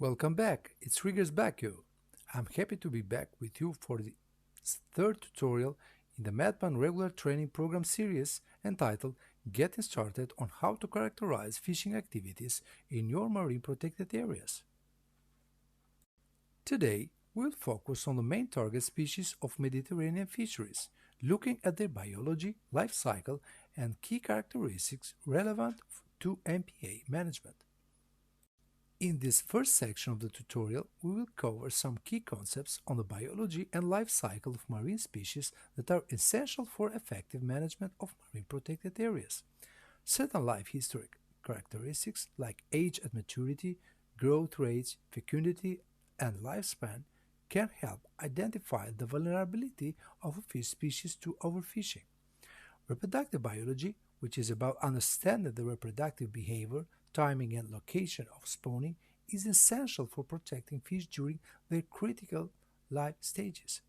Welcome back, it's Rigers Bakiu. I'm happy to be back with you for the third tutorial in the MedPAN regular training program series entitled Getting Started on How to Characterize Fishing Activities in Your Marine Protected Areas. Today, we'll focus on the main target species of Mediterranean fisheries, looking at their biology, life cycle, and key characteristics relevant to MPA management. In this first section of the tutorial, we will cover some key concepts on the biology and life cycle of marine species that are essential for effective management of marine protected areas. Certain life history characteristics like age at maturity, growth rates, fecundity, and lifespan can help identify the vulnerability of a fish species to overfishing. Reproductive biology, which is about understanding the reproductive behavior, timing and location of spawning, is essential for protecting fish during their critical life stages.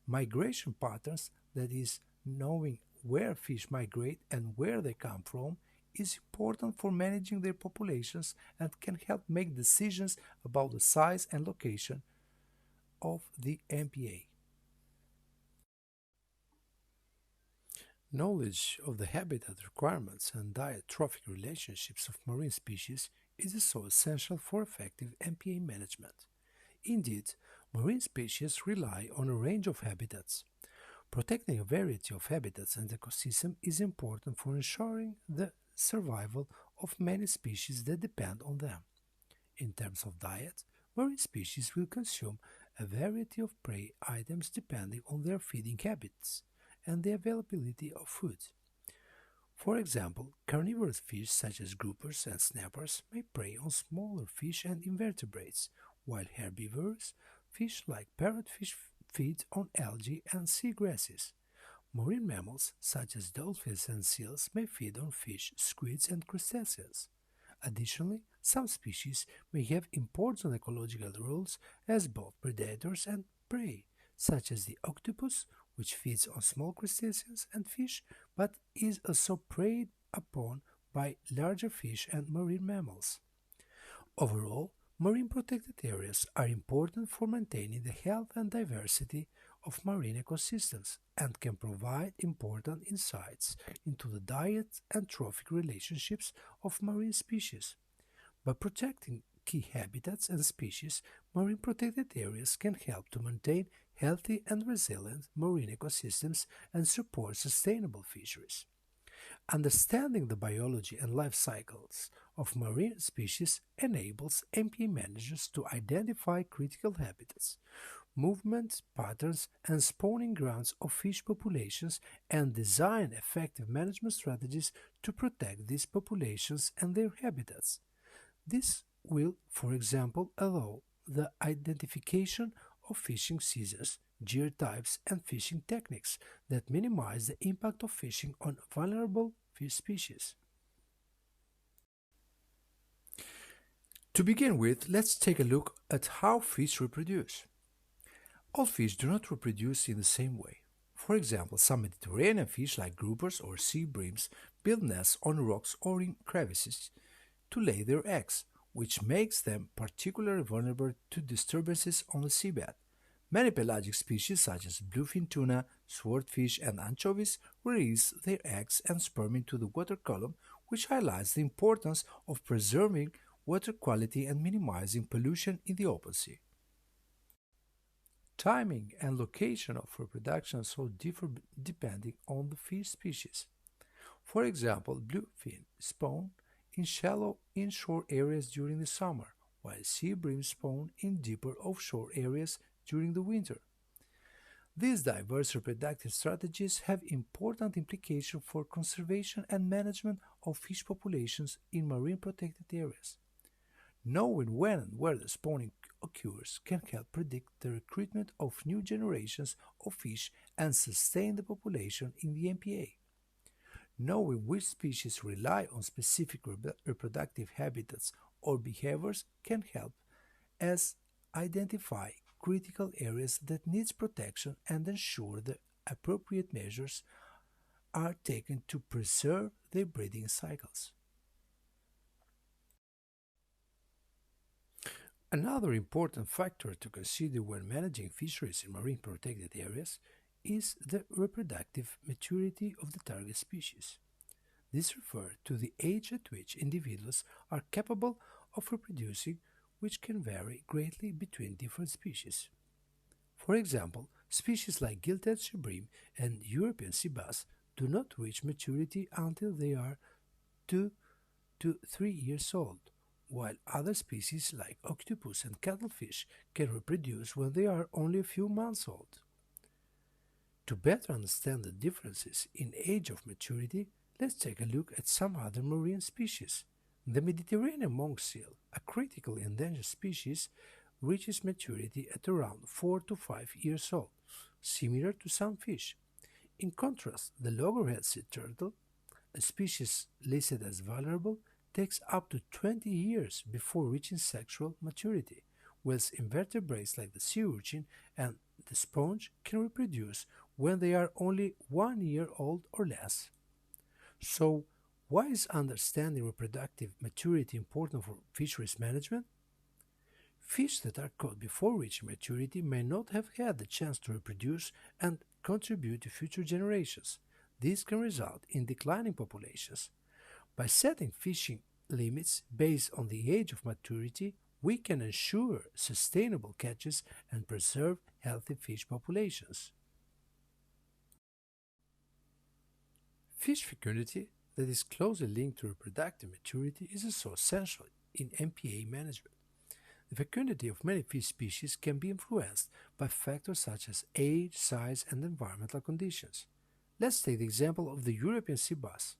Migration patterns, that is, knowing where fish migrate and where they come from, is important for managing their populations and can help make decisions about the size and location of the MPA. Knowledge of the habitat requirements and diet-trophic relationships of marine species is also essential for effective MPA management. Indeed, marine species rely on a range of habitats. Protecting a variety of habitats and ecosystems is important for ensuring the survival of many species that depend on them. In terms of diet, marine species will consume a variety of prey items depending on their feeding habits and the availability of food. For example, carnivorous fish such as groupers and snappers may prey on smaller fish and invertebrates, while herbivorous fish like parrotfish feed on algae and seagrasses. Marine mammals such as dolphins and seals may feed on fish, squids, and crustaceans. Additionally, some species may have important ecological roles as both predators and prey, such as the octopus, which feeds on small crustaceans and fish, but is also preyed upon by larger fish and marine mammals. Overall, marine protected areas are important for maintaining the health and diversity of marine ecosystems and can provide important insights into the diet and trophic relationships of marine species. By protecting key habitats and species, marine protected areas can help to maintain healthy and resilient marine ecosystems and support sustainable fisheries. Understanding the biology and life cycles of marine species enables MPA managers to identify critical habitats, movement patterns, and spawning grounds of fish populations and design effective management strategies to protect these populations and their habitats. This will, for example, allow the identification of fishing seasons, gear types, and fishing techniques that minimize the impact of fishing on vulnerable fish species. To begin with, let's take a look at how fish reproduce. All fish do not reproduce in the same way. For example, some Mediterranean fish like groupers or sea breams build nests on rocks or in crevices to lay their eggs, which makes them particularly vulnerable to disturbances on the seabed. Many pelagic species such as bluefin tuna, swordfish, and anchovies release their eggs and sperm into the water column, which highlights the importance of preserving water quality and minimizing pollution in the open sea. Timing and location of reproduction also differ depending on the fish species. For example, bluefin spawn in shallow inshore areas during the summer, while sea breams spawn in deeper offshore areas during the winter. These diverse reproductive strategies have important implications for conservation and management of fish populations in marine protected areas. Knowing when and where the spawning occurs can help predict the recruitment of new generations of fish and sustain the population in the MPA. Knowing which species rely on specific reproductive habitats or behaviors can help us identify critical areas that need protection and ensure the appropriate measures are taken to preserve their breeding cycles. Another important factor to consider when managing fisheries in marine protected areas is the reproductive maturity of the target species. This refers to the age at which individuals are capable of reproducing, which can vary greatly between different species. For example, species like gilded sea bream and European sea bass do not reach maturity until they are 2 to 3 years old, while other species like octopus and cuttlefish can reproduce when they are only a few months old. To better understand the differences in age of maturity, let's take a look at some other marine species. The Mediterranean monk seal, a critically endangered species, reaches maturity at around 4 to 5 years old, similar to some fish. In contrast, the loggerhead sea turtle, a species listed as vulnerable, takes up to 20 years before reaching sexual maturity, whilst invertebrates like the sea urchin and the sponge can reproduce when they are only 1 year old or less. So, why is understanding reproductive maturity important for fisheries management? Fish that are caught before reaching maturity may not have had the chance to reproduce and contribute to future generations. This can result in declining populations. By setting fishing limits based on the age of maturity, we can ensure sustainable catches and preserve healthy fish populations. Fish fecundity, that is closely linked to reproductive maturity, is also essential in MPA management. The fecundity of many fish species can be influenced by factors such as age, size, and environmental conditions. Let's take the example of the European sea bass.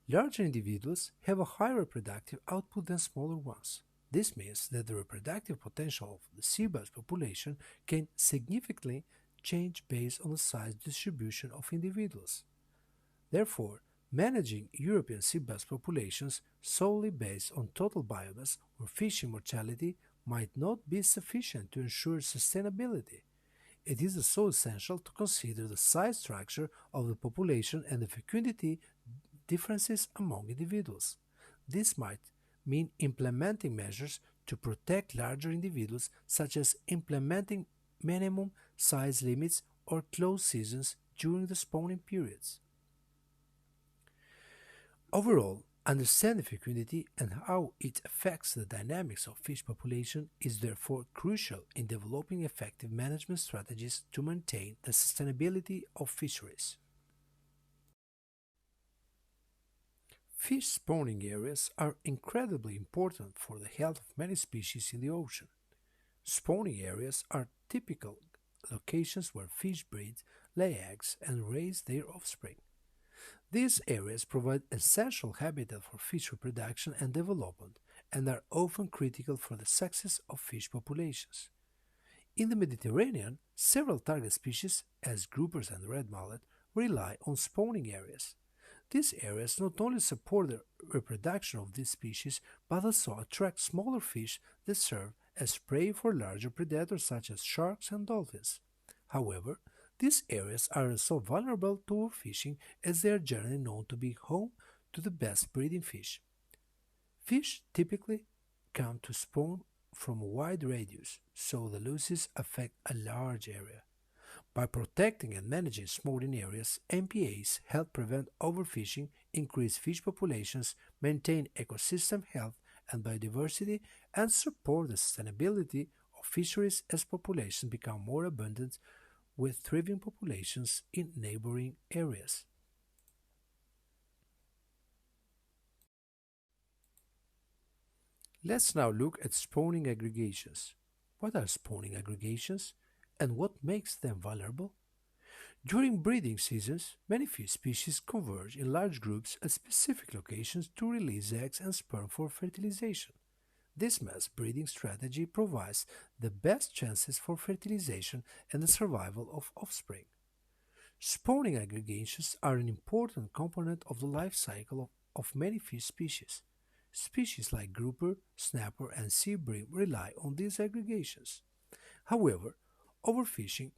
Larger individuals have a higher reproductive output than smaller ones. This means that the reproductive potential of the sea bass population can significantly change based on the size distribution of individuals. Therefore, managing European sea bass populations solely based on total biomass or fishing mortality might not be sufficient to ensure sustainability. It is also essential to consider the size structure of the population and the fecundity differences among individuals. This might mean implementing measures to protect larger individuals, such as implementing minimum size limits or closed seasons during the spawning periods. Overall, understanding fecundity and how it affects the dynamics of fish population is therefore crucial in developing effective management strategies to maintain the sustainability of fisheries. Fish spawning areas are incredibly important for the health of many species in the ocean. Spawning areas are typical locations where fish breed, lay eggs, and raise their offspring. These areas provide essential habitat for fish reproduction and development and are often critical for the success of fish populations. In the Mediterranean, several target species, as groupers and red mullet, rely on spawning areas. These areas not only support the reproduction of these species, but also attract smaller fish that serve as prey for larger predators such as sharks and dolphins. However, these areas are also vulnerable to overfishing, as they are generally known to be home to the best breeding fish. Fish typically come to spawn from a wide radius, so the losses affect a large area. By protecting and managing spawning areas, MPAs help prevent overfishing, increase fish populations, maintain ecosystem health and biodiversity, and support the sustainability of fisheries as populations become more abundant with thriving populations in neighboring areas. Let's now look at spawning aggregations. What are spawning aggregations and what makes them vulnerable? During breeding seasons, many fish species converge in large groups at specific locations to release eggs and sperm for fertilization. This mass breeding strategy provides the best chances for fertilization and the survival of offspring. Spawning aggregations are an important component of the life cycle of many fish species. Species like grouper, snapper, and sea bream rely on these aggregations. However, overfishing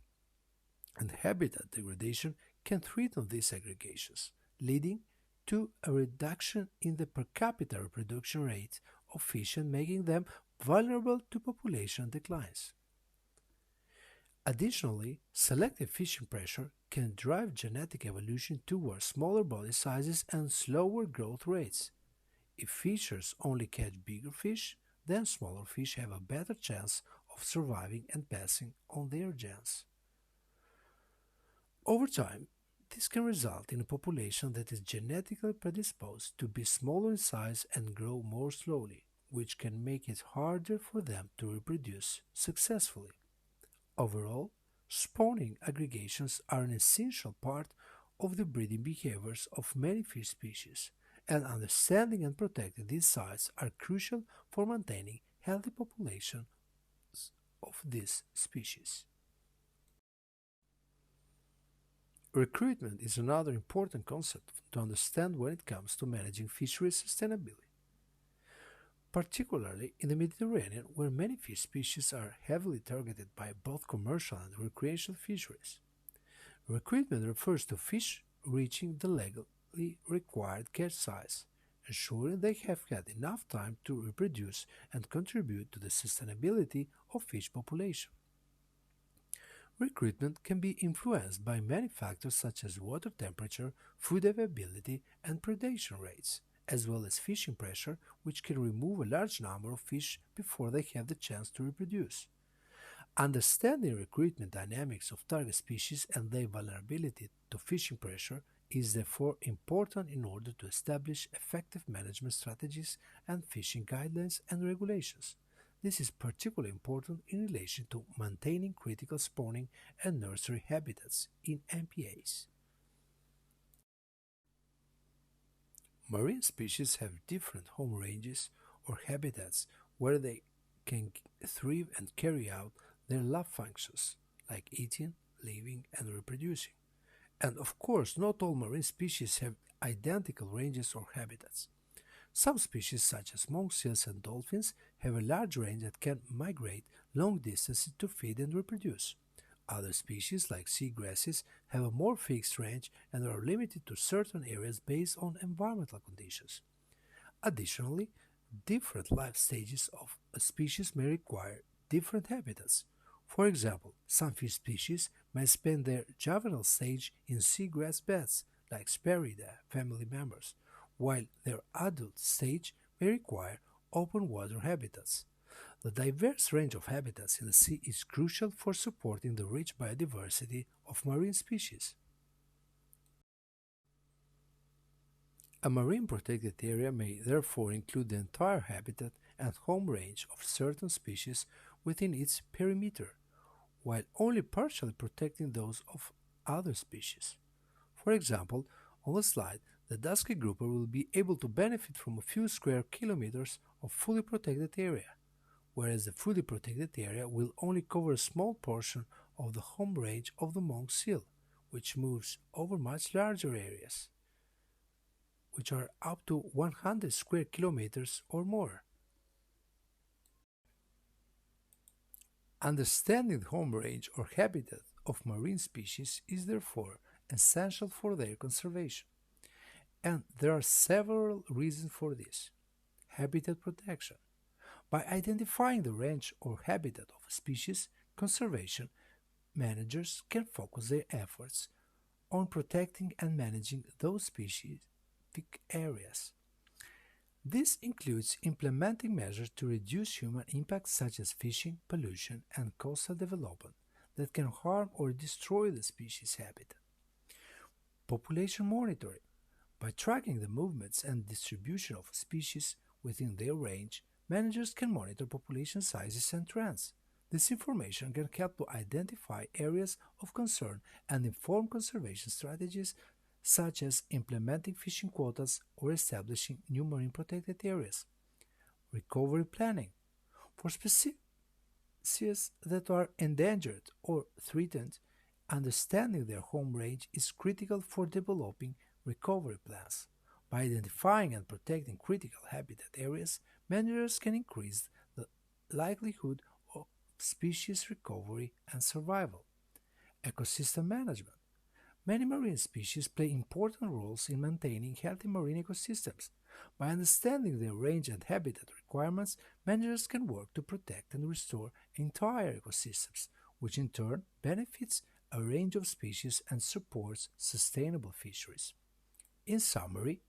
and habitat degradation can threaten these aggregations, leading to a reduction in the per capita reproduction rate of fish and making them vulnerable to population declines. Additionally, selective fishing pressure can drive genetic evolution towards smaller body sizes and slower growth rates. If fishers only catch bigger fish, then smaller fish have a better chance of surviving and passing on their genes. Over time, this can result in a population that is genetically predisposed to be smaller in size and grow more slowly, which can make it harder for them to reproduce successfully. Overall, spawning aggregations are an essential part of the breeding behaviors of many fish species, and understanding and protecting these sites are crucial for maintaining healthy populations of these species. Recruitment is another important concept to understand when it comes to managing fisheries sustainability, particularly in the Mediterranean, where many fish species are heavily targeted by both commercial and recreational fisheries. Recruitment refers to fish reaching the legally required catch size, ensuring they have had enough time to reproduce and contribute to the sustainability of fish population. Recruitment can be influenced by many factors such as water temperature, food availability, and predation rates, as well as fishing pressure, which can remove a large number of fish before they have the chance to reproduce. Understanding recruitment dynamics of target species and their vulnerability to fishing pressure is therefore important in order to establish effective management strategies and fishing guidelines and regulations. This is particularly important in relation to maintaining critical spawning and nursery habitats in MPAs. Marine species have different home ranges or habitats where they can thrive and carry out their life functions, like eating, living, and reproducing. And of course, not all marine species have identical ranges or habitats. Some species, such as monk seals and dolphins, have a large range that can migrate long distances to feed and reproduce. Other species, like seagrasses, have a more fixed range and are limited to certain areas based on environmental conditions. Additionally, different life stages of a species may require different habitats. For example, some fish species may spend their juvenile stage in seagrass beds, like Sparida family members, while their adult stage may require open water habitats. The diverse range of habitats in the sea is crucial for supporting the rich biodiversity of marine species. A marine protected area may therefore include the entire habitat and home range of certain species within its perimeter, while only partially protecting those of other species. For example, on the slide, the dusky grouper will be able to benefit from a few square kilometers of fully protected area, whereas the fully protected area will only cover a small portion of the home range of the monk seal, which moves over much larger areas, which are up to 100 square kilometers or more. Understanding the home range or habitat of marine species is therefore essential for their conservation. And there are several reasons for this. Habitat protection. By identifying the range or habitat of a species, conservation managers can focus their efforts on protecting and managing those specific areas. This includes implementing measures to reduce human impacts such as fishing, pollution, and coastal development that can harm or destroy the species' habitat. Population monitoring. By tracking the movements and distribution of species within their range, managers can monitor population sizes and trends. This information can help to identify areas of concern and inform conservation strategies such as implementing fishing quotas or establishing new marine protected areas. Recovery planning. For species that are endangered or threatened, understanding their home range is critical for developing recovery plans. By identifying and protecting critical habitat areas, managers can increase the likelihood of species recovery and survival. Ecosystem management. Many marine species play important roles in maintaining healthy marine ecosystems. By understanding their range and habitat requirements, managers can work to protect and restore entire ecosystems, which in turn benefits a range of species and supports sustainable fisheries. In summary,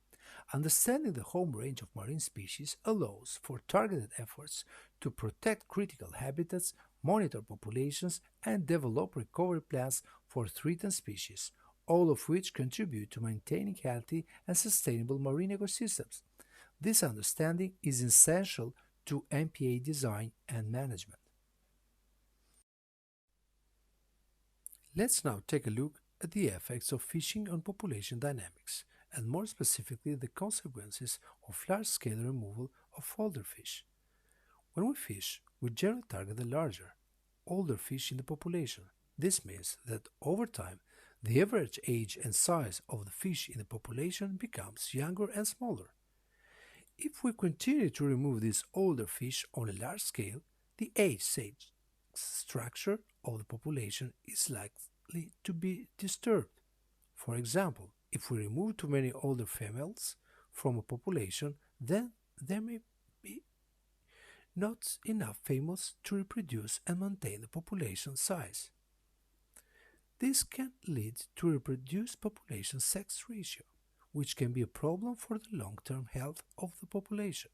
understanding the home range of marine species allows for targeted efforts to protect critical habitats, monitor populations, and develop recovery plans for threatened species, all of which contribute to maintaining healthy and sustainable marine ecosystems. This understanding is essential to MPA design and management. Let's now take a look at the effects of fishing on population dynamics, and more specifically the consequences of large-scale removal of older fish. When we fish, we generally target the larger, older fish in the population. This means that over time, the average age and size of the fish in the population becomes younger and smaller. If we continue to remove these older fish on a large scale, the age-sex structure of the population is likely to be disturbed. For example, if we remove too many older females from a population, then there may be not enough females to reproduce and maintain the population size. This can lead to a reduced population sex ratio, which can be a problem for the long-term health of the population.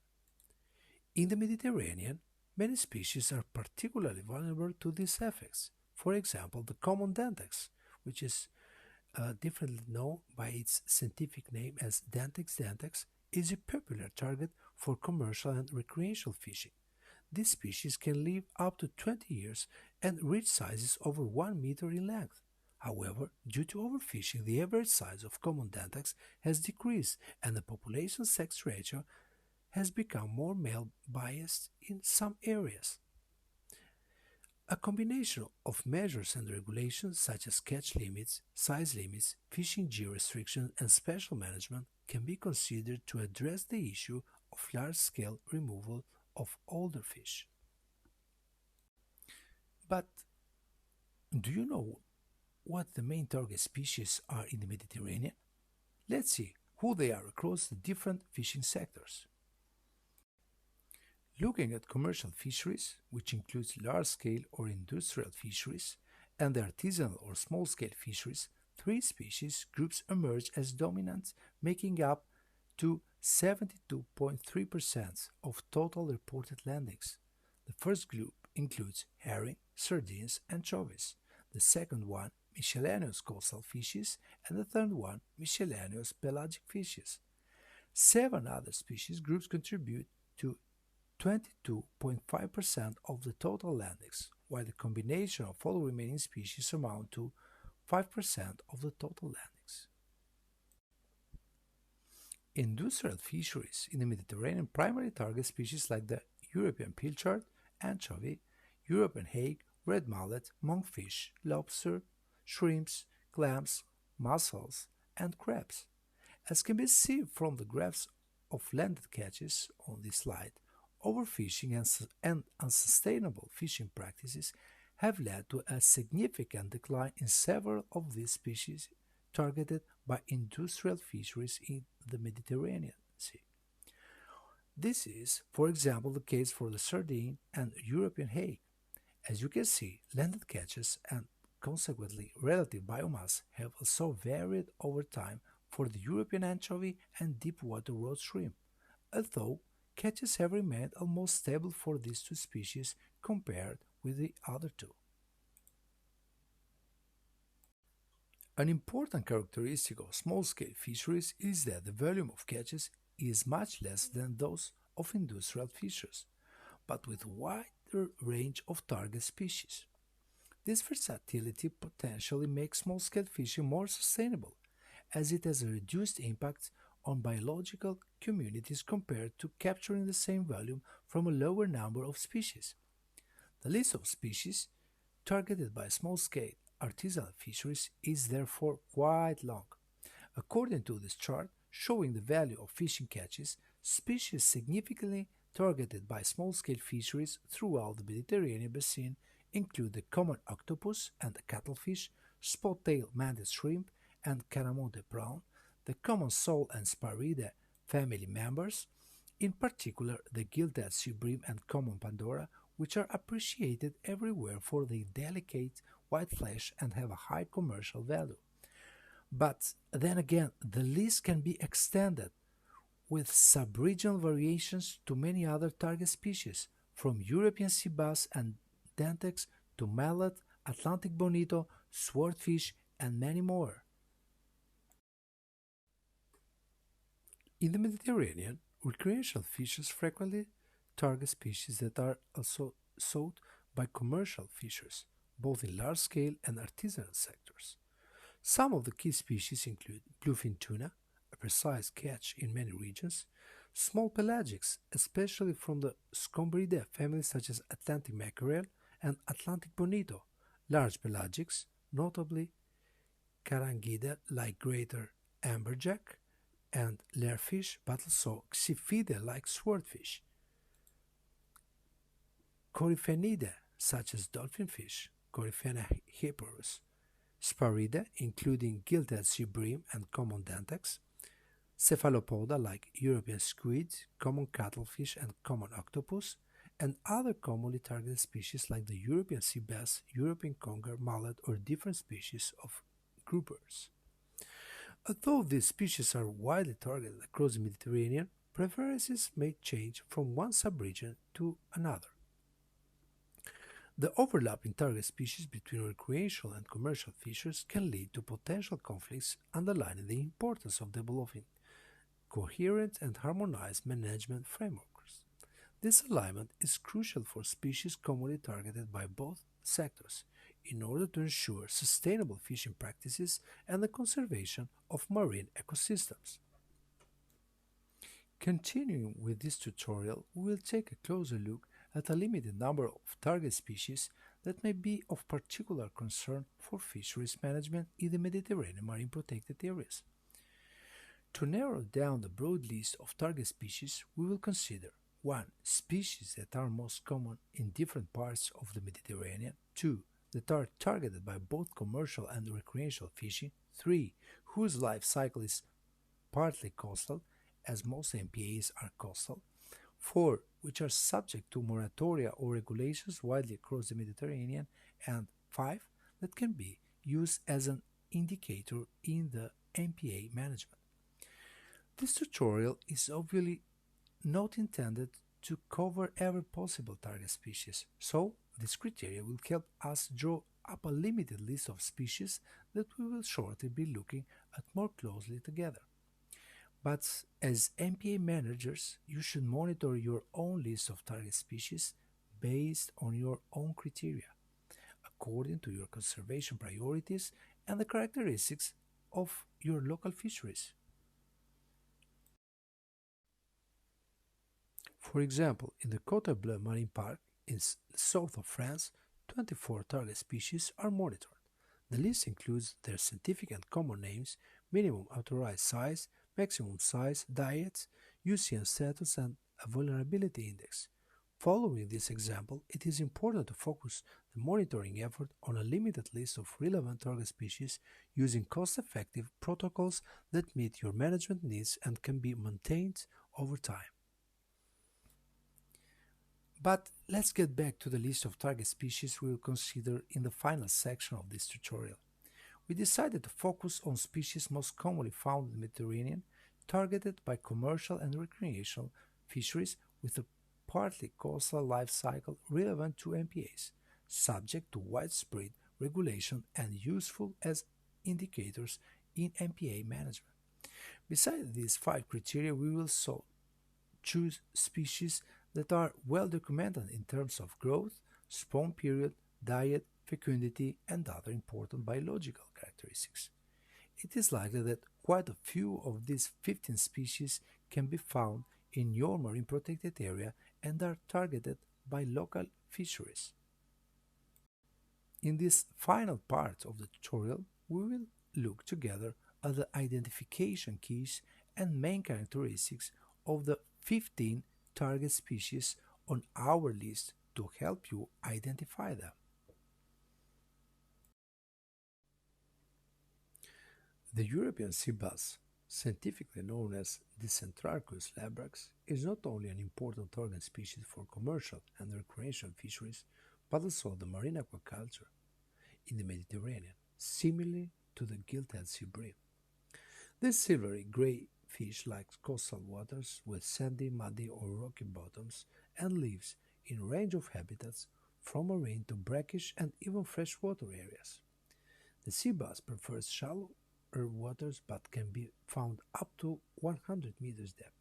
In the Mediterranean, many species are particularly vulnerable to these effects. For example, the common dentex, which is differently known by its scientific name as Dentex dentex, is a popular target for commercial and recreational fishing. This species can live up to 20 years and reach sizes over 1 meter in length. However, due to overfishing, the average size of common dentex has decreased and the population sex ratio has become more male biased in some areas. A combination of measures and regulations such as catch limits, size limits, fishing gear restrictions, and special management can be considered to address the issue of large-scale removal of older fish. But do you know what the main target species are in the Mediterranean? Let's see who they are across the different fishing sectors. Looking at commercial fisheries, which includes large-scale or industrial fisheries, and the artisanal or small-scale fisheries, three species groups emerge as dominant, making up to 72.3% of total reported landings. The first group includes herring, sardines, anchovies. The second one, miscellaneous coastal fishes, and the third one, miscellaneous pelagic fishes. 7 other species groups contribute to 22.5% of the total landings, while the combination of all remaining species amount to 5% of the total landings. Industrial fisheries in the Mediterranean primarily target species like the European pilchard, anchovy, European hake, red mullet, monkfish, lobster, shrimps, clams, mussels, and crabs. As can be seen from the graphs of landed catches on this slide, overfishing and unsustainable fishing practices have led to a significant decline in several of these species targeted by industrial fisheries in the Mediterranean Sea. This is, for example, the case for the sardine and European hake. As you can see, landed catches and consequently relative biomass have also varied over time for the European anchovy and deep-water roach shrimp, although catches have remained almost stable for these two species compared with the other two. An important characteristic of small-scale fisheries is that the volume of catches is much less than those of industrial fisheries, but with a wider range of target species. This versatility potentially makes small-scale fishing more sustainable, as it has a reduced impact on biological communities compared to capturing the same volume from a lower number of species. The list of species targeted by small-scale artisanal fisheries is therefore quite long. According to this chart showing the value of fishing catches, species significantly targeted by small-scale fisheries throughout the Mediterranean basin include the common octopus and the cuttlefish, spot-tailed mantis shrimp and caramote prawn, the common sole and spirida family members, in particular the gilded sea bream and common Pandora, which are appreciated everywhere for their delicate white flesh and have a high commercial value. But then again, the list can be extended with sub-regional variations to many other target species, from European sea bass and dentex to mallet, Atlantic bonito, swordfish, and many more. In the Mediterranean, recreational fishes frequently target species that are also sought by commercial fishers, both in large-scale and artisanal sectors. Some of the key species include bluefin tuna, a precise catch in many regions, small pelagics, especially from the Scomberidae family such as Atlantic mackerel and Atlantic bonito, large pelagics, notably Carangida like greater amberjack, and lairfish, but also Xiphidae like swordfish, Coryphenidae such as dolphinfish, Coryphena hipporus, Sparidae including gilded sea bream and common dentex, Cephalopoda like European squid, common cuttlefish and common octopus, and other commonly targeted species like the European sea bass, European conger, mullet, or different species of groupers. Although these species are widely targeted across the Mediterranean, preferences may change from one subregion to another. The overlapping target species between recreational and commercial fishers can lead to potential conflicts, underlining the importance of developing coherent and harmonized management frameworks. This alignment is crucial for species commonly targeted by both sectors in order to ensure sustainable fishing practices and the conservation of marine ecosystems. Continuing with this tutorial, we will take a closer look at a limited number of target species that may be of particular concern for fisheries management in the Mediterranean marine protected areas. To narrow down the broad list of target species, we will consider 1. Species that are most common in different parts of the Mediterranean. 2. That are targeted by both commercial and recreational fishing. 3. Whose life cycle is partly coastal, as most MPAs are coastal. 4. Which are subject to moratoria or regulations widely across the Mediterranean. And 5. That can be used as an indicator in the MPA management. This tutorial is obviously not intended to cover every possible target species, so this criteria will help us draw up a limited list of species that we will shortly be looking at more closely together. But as MPA managers, you should monitor your own list of target species based on your own criteria, according to your conservation priorities and the characteristics of your local fisheries. For example, in the Côte Bleue Marine Park in the south of France, 24 target species are monitored. The list includes their scientific and common names, minimum authorized size, maximum size, diets, UCN status, and a vulnerability index. Following this example, it is important to focus the monitoring effort on a limited list of relevant target species using cost-effective protocols that meet your management needs and can be maintained over time. But let's get back to the list of target species we will consider in the final section of this tutorial. We decided to focus on species most commonly found in the Mediterranean, targeted by commercial and recreational fisheries with a partly coastal life cycle relevant to MPAs, subject to widespread regulation and useful as indicators in MPA management. Besides these 5 criteria, we will choose species that are well documented in terms of growth, spawn period, diet, fecundity, and other important biological characteristics. It is likely that quite a few of these 15 species can be found in your marine protected area and are targeted by local fisheries. In this final part of the tutorial, we will look together at the identification keys and main characteristics of the 15 target species on our list to help you identify them. The European sea bass, Scientifically known as Dicentrarchus labrax, is not only an important organ species for commercial and recreational fisheries, but also the marine aquaculture in the Mediterranean, similarly to the gilt-head sea bream. This silvery gray fish likes coastal waters with sandy, muddy or rocky bottoms and lives in a range of habitats from marine to brackish and even freshwater areas. The sea bass prefers shallower waters but can be found up to 100 meters depth.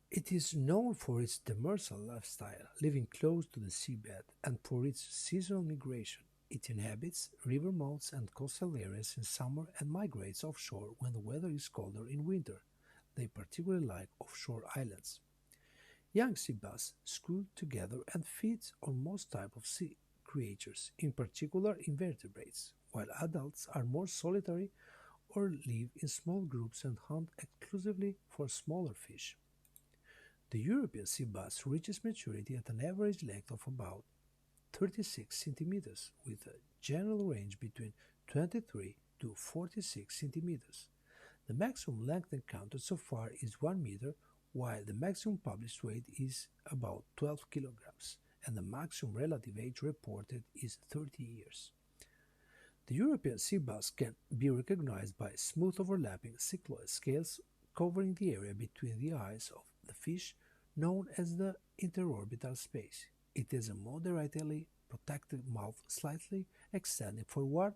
It is known for its demersal lifestyle, living close to the seabed, and for its seasonal migration. It inhabits river mouths and coastal areas in summer and migrates offshore when the weather is colder in winter. They particularly like offshore islands. Young sea bass school together and feed on most types of sea creatures, in particular invertebrates, while adults are more solitary or live in small groups and hunt exclusively for smaller fish. The European sea bass reaches maturity at an average length of about 36 centimeters, with a general range between 23 to 46 centimeters. The maximum length encountered so far is 1 meter, while the maximum published weight is about 12 kilograms, and the maximum relative age reported is 30 years. The European sea bass can be recognized by smooth overlapping cycloid scales covering the area between the eyes of the fish, known as the interorbital space. It has a moderately protected mouth slightly extending forward,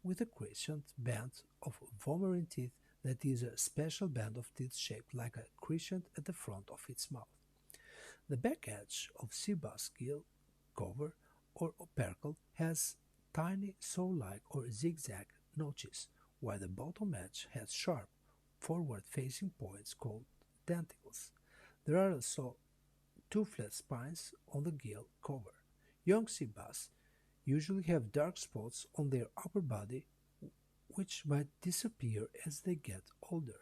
with a crescent band of vomerine teeth that is a special band of teeth shaped like a crescent at the front of its mouth. The back edge of sea bass gill cover or opercle has tiny saw-like or zigzag notches, while the bottom edge has sharp, forward-facing points called denticles. There are also two flat spines on the gill cover. Young sea bass usually have dark spots on their upper body, which might disappear as they get older.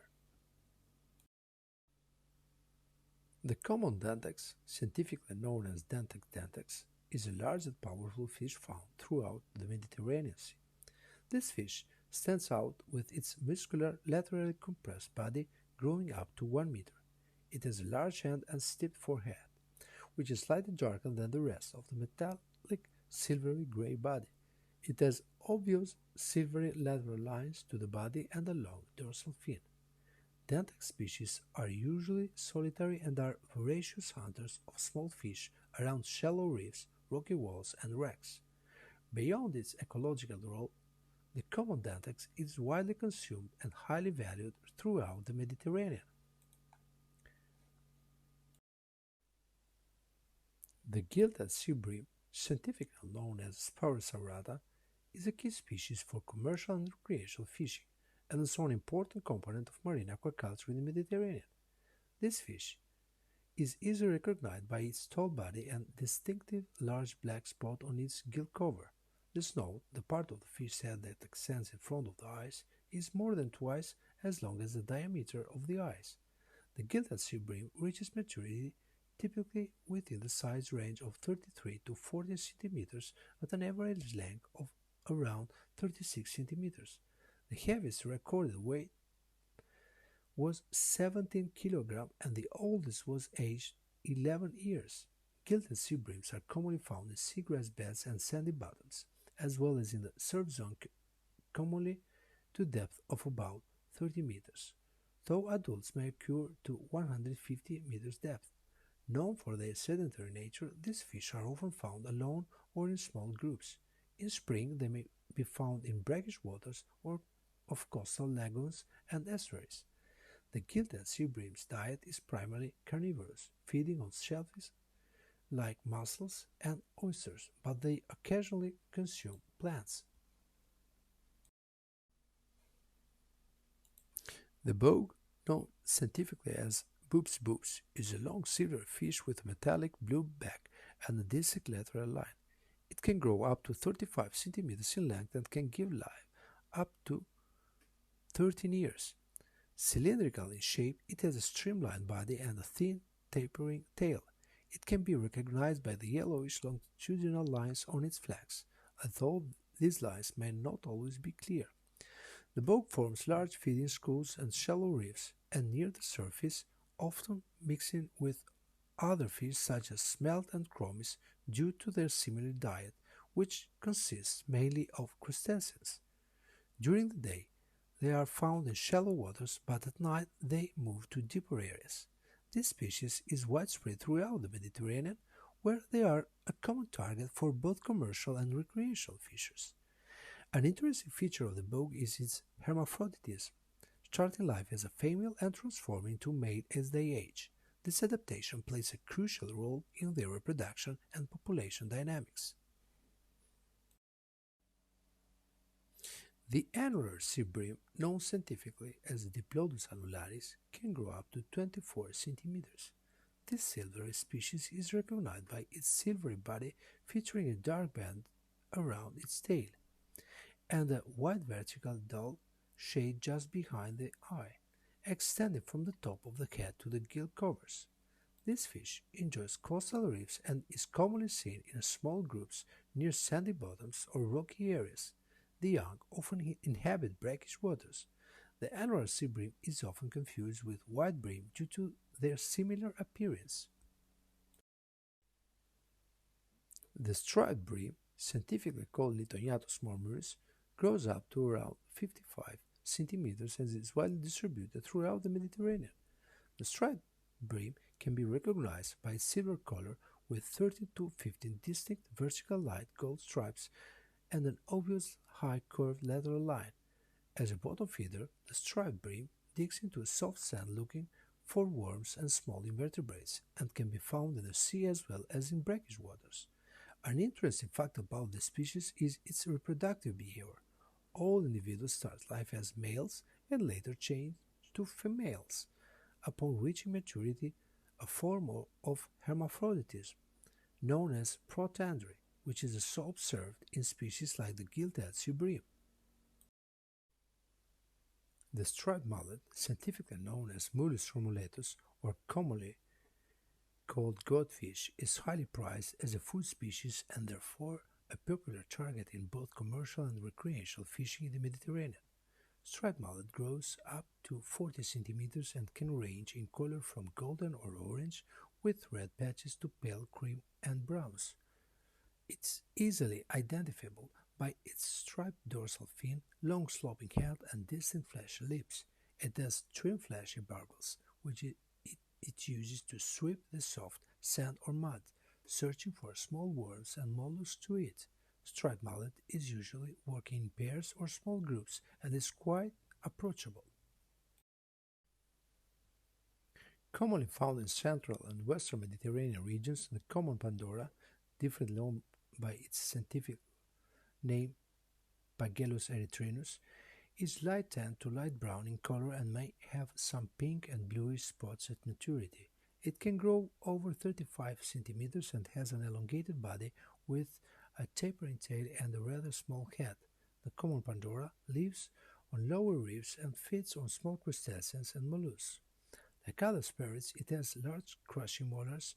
The common dentex, scientifically known as Dentex dentex, is a large and powerful fish found throughout the Mediterranean Sea. This fish stands out with its muscular, laterally compressed body growing up to 1 meter. It has a large hand and steep forehead, which is slightly darker than the rest of the metallic silvery gray body. It has obvious silvery lateral lines to the body and a long dorsal fin. Dentex species are usually solitary and are voracious hunters of small fish around shallow reefs, rocky walls, and wrecks. Beyond its ecological role, the common dentex is widely consumed and highly valued throughout the Mediterranean. The gilded sea bream, scientifically known as Sphaerus aurata, is a key species for commercial and recreational fishing, and is an important component of marine aquaculture in the Mediterranean. This fish is easily recognized by its tall body and distinctive large black spot on its gill cover. The snout, the part of the fish's head that extends in front of the eyes, is more than twice as long as the diameter of the eyes. The gilded sea bream reaches maturity typically within the size range of 33 to 40 centimeters at an average length of around 36 centimeters. The heaviest recorded weight was 17 kilograms and the oldest was aged 11 years. Gilded sea breams are commonly found in seagrass beds and sandy bottoms, as well as in the surf zone, commonly to depth of about 30 meters, though adults may occur to 150 meters depth. Known for their sedentary nature, these fish are often found alone or in small groups. In spring, they may be found in brackish waters or of coastal lagoons and estuaries. The gilded sea bream's diet is primarily carnivorous, feeding on shellfish like mussels and oysters, but they occasionally consume plants. The bogue, known scientifically as boobs, is a long silver fish with a metallic blue back and a distinct lateral line. It can grow up to 35 centimeters in length and can give life up to 13 years. Cylindrical in shape, it has a streamlined body and a thin, tapering tail. It can be recognized by the yellowish longitudinal lines on its flanks, although these lines may not always be clear. The bog forms large feeding schools and shallow reefs, and near the surface, often mixing with other fish such as smelt and chromis due to their similar diet, which consists mainly of crustaceans. During the day, they are found in shallow waters, but at night they move to deeper areas. This species is widespread throughout the Mediterranean, where they are a common target for both commercial and recreational fishers. An interesting feature of the bog is its hermaphroditism, starting life as a female and transforming into male as they age. This adaptation plays a crucial role in their reproduction and population dynamics. The annular sea bream, known scientifically as Diplodocus annularis, can grow up to 24 centimeters. This silvery species is recognized by its silvery body featuring a dark band around its tail and a wide vertical dull shade just behind the eye, extending from the top of the head to the gill covers. This fish enjoys coastal reefs and is commonly seen in small groups near sandy bottoms or rocky areas. The young often inhabit brackish waters. The annular sea bream is often confused with white bream due to their similar appearance. The striped bream, scientifically called Litognathus mormuris, grows up to around 55 centimeters and is widely distributed throughout the Mediterranean. The striped bream can be recognized by its silver color with 13 to 15 distinct vertical light gold stripes and an obvious high curved lateral line. As a bottom feeder, the striped bream digs into soft sand looking for worms and small invertebrates and can be found in the sea as well as in brackish waters. An interesting fact about the species is its reproductive behavior. All individuals start life as males and later change to females upon reaching maturity, a form of hermaphroditism known as protandry, which is also observed in species like the gilded sea bream. The striped mullet, scientifically known as Mulus romulatus or commonly called godfish, is highly prized as a food species and therefore a popular target in both commercial and recreational fishing in the Mediterranean. Striped mullet grows up to 40 centimeters and can range in color from golden or orange with red patches to pale cream and browns. It's easily identifiable by its striped dorsal fin, long sloping head and distinct fleshy lips. It has trim fleshy barbels, which it uses to sweep the soft sand or mud, searching for small worms and mollusks to eat. Striped mullet is usually working in pairs or small groups and is quite approachable. Commonly found in central and western Mediterranean regions, the common Pandora, differently known by its scientific name Pagellus erythrinus, is light tan to light brown in color and may have some pink and bluish spots at maturity. It can grow over 35 centimeters and has an elongated body with a tapering tail and a rather small head. The common Pandora lives on lower reefs and feeds on small crustaceans and mollusks. Like other sparrows, it has large crushing molars,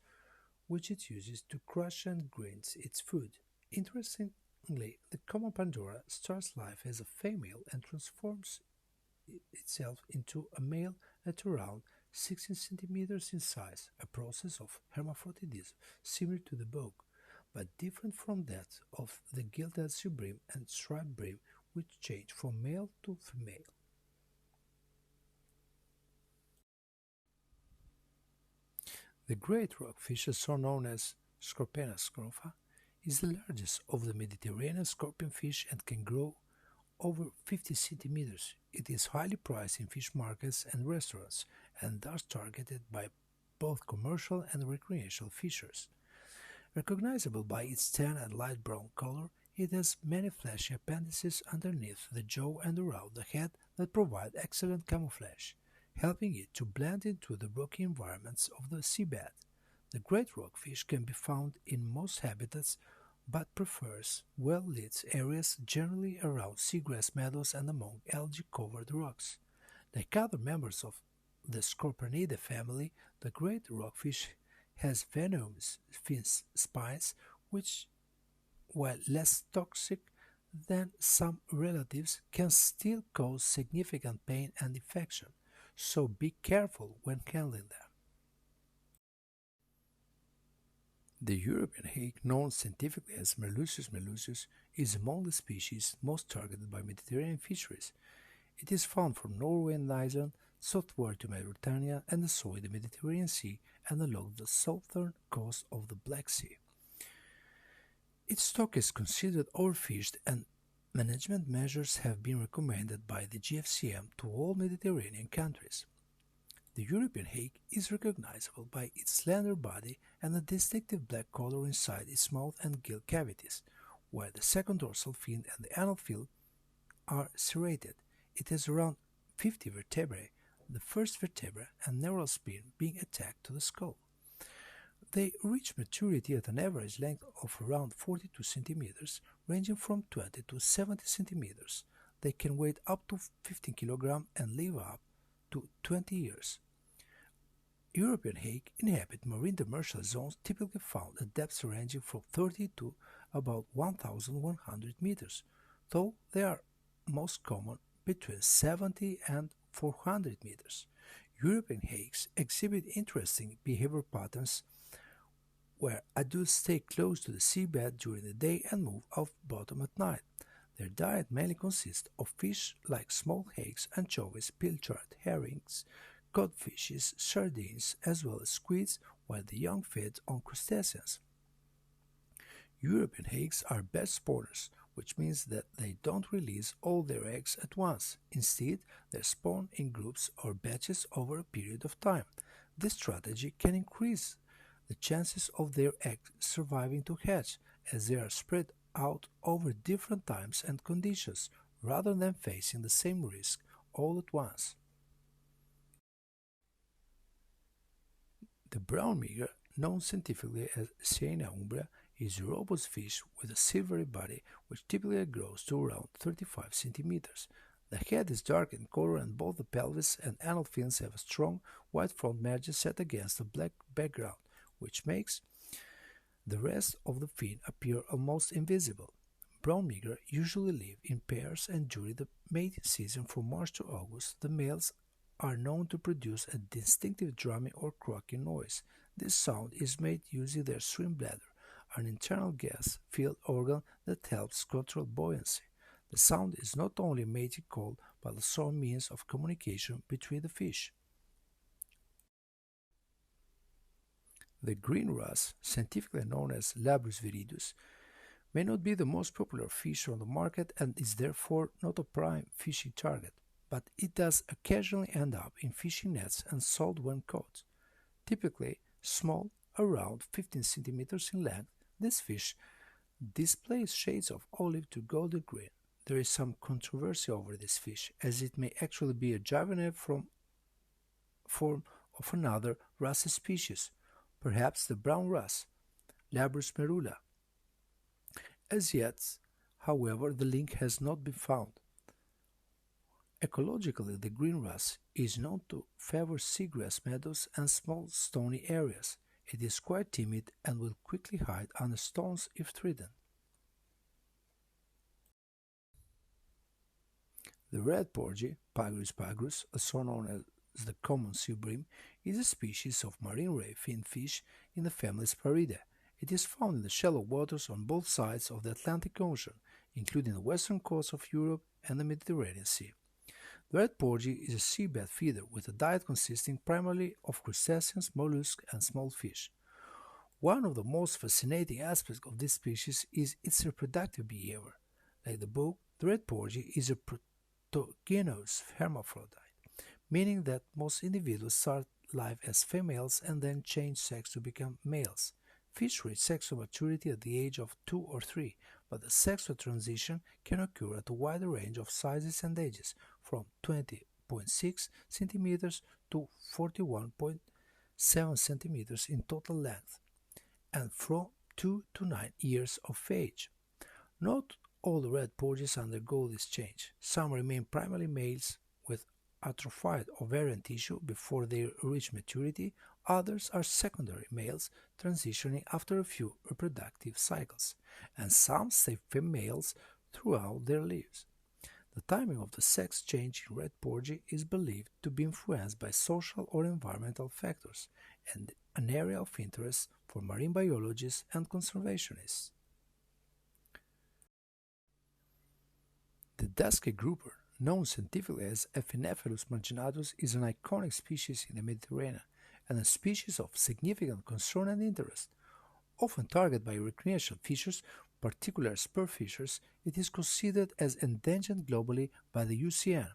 which it uses to crush and grind its food. Interestingly, the common Pandora starts life as a female and transforms itself into a male at around 16 centimeters in size, a process of hermaphroditism similar to the bog, but different from that of the gilded sea bream and striped bream, which change from male to female. The great rockfish, also known as Scorpena scrofa, is the largest of the Mediterranean scorpion fish and can grow over 50 centimeters. It is highly prized in fish markets and restaurants and thus targeted by both commercial and recreational fishers. Recognizable by its tan and light brown color, it has many fleshy appendices underneath the jaw and around the head that provide excellent camouflage, helping it to blend into the rocky environments of the seabed. The great rockfish can be found in most habitats but prefers well-lit areas generally around seagrass meadows and among algae-covered rocks. Like other members of the Scorpionidae family, the great rockfish has venomous fin spines which, while less toxic then some relatives can still cause significant pain and infection, so be careful when handling them. The European hake, known scientifically as Merluccius merluccius, is among the species most targeted by Mediterranean fisheries. It is found from Norway and Iceland southward to Mauritania and also in the Mediterranean Sea and along the southern coast of the Black Sea. Its stock is considered overfished and management measures have been recommended by the GFCM to all Mediterranean countries. The European hake is recognizable by its slender body and a distinctive black color inside its mouth and gill cavities, while the second dorsal fin and the anal fin are serrated. It has around 50 vertebrae, the first vertebra and neural spine being attached to the skull. They reach maturity at an average length of around 42 cm, ranging from 20 to 70 cm. They can weigh up to 15 kg and live up to 20 years. European hake inhabit marine demersal zones typically found at depths ranging from 30 to about 1,100 meters, though they are most common between 70 and 400 meters. European hakes exhibit interesting behavior patterns where adults stay close to the seabed during the day and move off bottom at night. Their diet mainly consists of fish like small hakes, anchovies, pilchard, herrings, codfishes, sardines, as well as squids, while the young feed on crustaceans. European hakes are best spawners, which means that they don't release all their eggs at once. Instead, they spawn in groups or batches over a period of time. This strategy can increase the chances of their eggs surviving to hatch, as they are spread out over different times and conditions, rather than facing the same risk all at once. The brown migger, known scientifically as Siena umbra, is a robust fish with a silvery body which typically grows to around 35 centimeters. The head is dark in color and both the pelvis and anal fins have a strong white front margin set against a black background, which makes the rest of the fin appear almost invisible. Brown migger usually live in pairs and during the mating season from March to August, the males are known to produce a distinctive drumming or croaking noise. This sound is made using their swim bladder, an internal gas-filled organ that helps control buoyancy. The sound is not only a mating call but also a means of communication between the fish. The green wrasse, scientifically known as Labrus viridus, may not be the most popular fish on the market and is therefore not a prime fishing target, but it does occasionally end up in fishing nets and sold when caught. Typically small, around 15 centimeters in length, this fish displays shades of olive to golden green. There is some controversy over this fish, as it may actually be a juvenile form of another wrasse species, perhaps the brown wrasse, Labrus merula. As yet, however, the link has not been found. Ecologically, the green wrasse is known to favor seagrass meadows and small stony areas. It is quite timid and will quickly hide under stones if threatened. The red porgy, Pagurus pagrus, also known as the common sea bream, is a species of marine ray fin fish in the family Sparidae. It is found in the shallow waters on both sides of the Atlantic Ocean, including the western coast of Europe and the Mediterranean Sea. The red porgy is a seabed feeder with a diet consisting primarily of crustaceans, mollusks, and small fish. One of the most fascinating aspects of this species is its reproductive behavior. Like the bug, the red porgy is a protogynous hermaphrodite, meaning that most individuals start life as females and then change sex to become males. Fish reach sexual maturity at the age of 2 or 3, but the sexual transition can occur at a wider range of sizes and ages, from 20.6 centimeters to 41.7 centimeters in total length, and from 2 to 9 years of age. Not all the red porgies undergo this change. Some remain primarily males with atrophied ovarian tissue before they reach maturity. Others are secondary males transitioning after a few reproductive cycles, and some stay females throughout their lives. The timing of the sex change in red porgy is believed to be influenced by social or environmental factors and an area of interest for marine biologists and conservationists. The dusky grouper, known scientifically as Ephinephelus marginatus, is an iconic species in the Mediterranean and a species of significant concern and interest. Often targeted by recreational fishers, particularly spur fishers, it is considered as endangered globally by the UCN.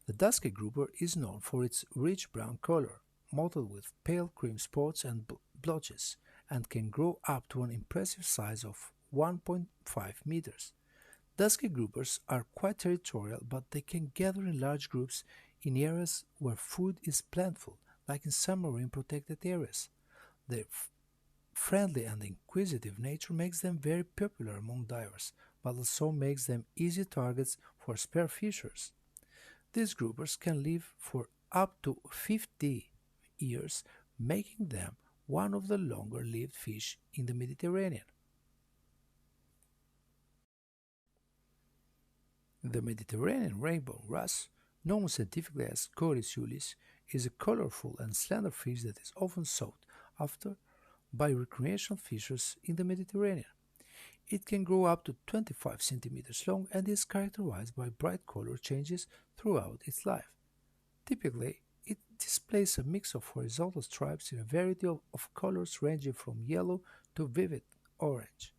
The dusky grouper is known for its rich brown color, mottled with pale cream spots and blotches, and can grow up to an impressive size of 1.5 meters. Dusky groupers are quite territorial, but they can gather in large groups in areas where food is plentiful, like in some marine protected areas. Their friendly and inquisitive nature makes them very popular among divers, but also makes them easy targets for spear fishers. These groupers can live for up to 50 years, making them one of the longer-lived fish in the Mediterranean. The Mediterranean rainbow wrasse, known scientifically as Coris ulis, is a colorful and slender fish that is often sought after by recreational fishers in the Mediterranean. It can grow up to 25 centimeters long and is characterized by bright color changes throughout its life. Typically, it displays a mix of horizontal stripes in a variety of colors ranging from yellow to vivid orange.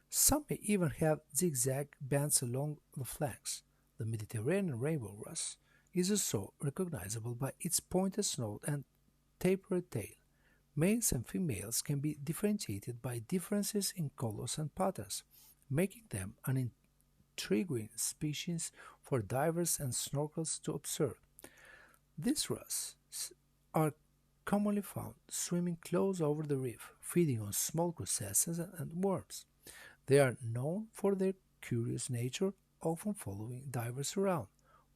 Some may even have zigzag bands along the flanks. The Mediterranean rainbow wrasse is also recognizable by its pointed snout and tapered tail. Males and females can be differentiated by differences in colors and patterns, making them an intriguing species for divers and snorkels to observe. These wrasses are commonly found swimming close over the reef, feeding on small crustaceans and worms. They are known for their curious nature, often following divers around,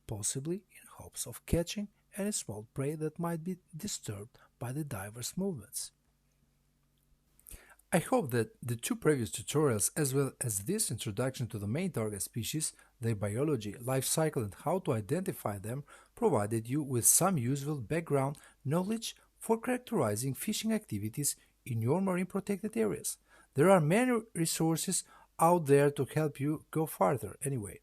possibly in hopes of catching any small prey that might be disturbed by the diver's movements. I hope that the two previous tutorials, as well as this introduction to the main target species, their biology, life cycle and how to identify them, provided you with some useful background knowledge for characterizing fishing activities in your marine protected areas. There are many resources out there to help you go farther anyway.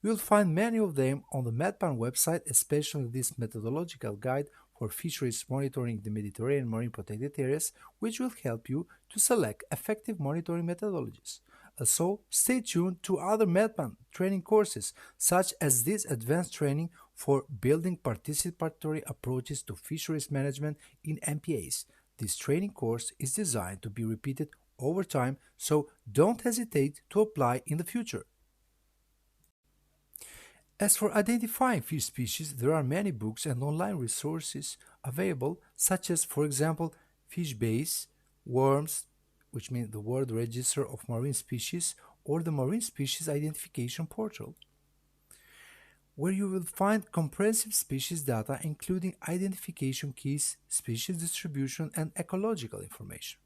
You'll find many of them on the MedPAN website, especially this methodological guide for fisheries monitoring the Mediterranean marine protected areas, which will help you to select effective monitoring methodologies. Also, stay tuned to other MedPAN training courses, such as this advanced training for building participatory approaches to fisheries management in MPAs. This training course is designed to be repeated over time, so don't hesitate to apply in the future. As for identifying fish species, there are many books and online resources available, such as, for example, Fish Base, Worms, which means the World Register of Marine Species, or the Marine Species Identification Portal, where you will find comprehensive species data including identification keys, species distribution, and ecological information.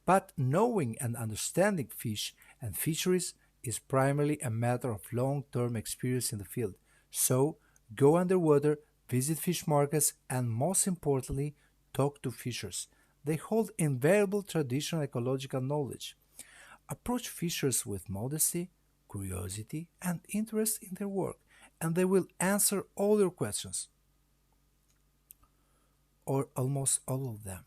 But knowing and understanding fish and fisheries is primarily a matter of long-term experience in the field. So, go underwater, visit fish markets, and most importantly, talk to fishers. They hold invaluable traditional ecological knowledge. Approach fishers with modesty, curiosity, and interest in their work, and they will answer all your questions, or almost all of them.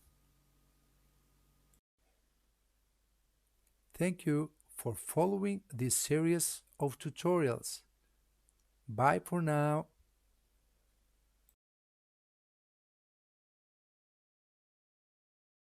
Thank you for following this series of tutorials. Bye for now.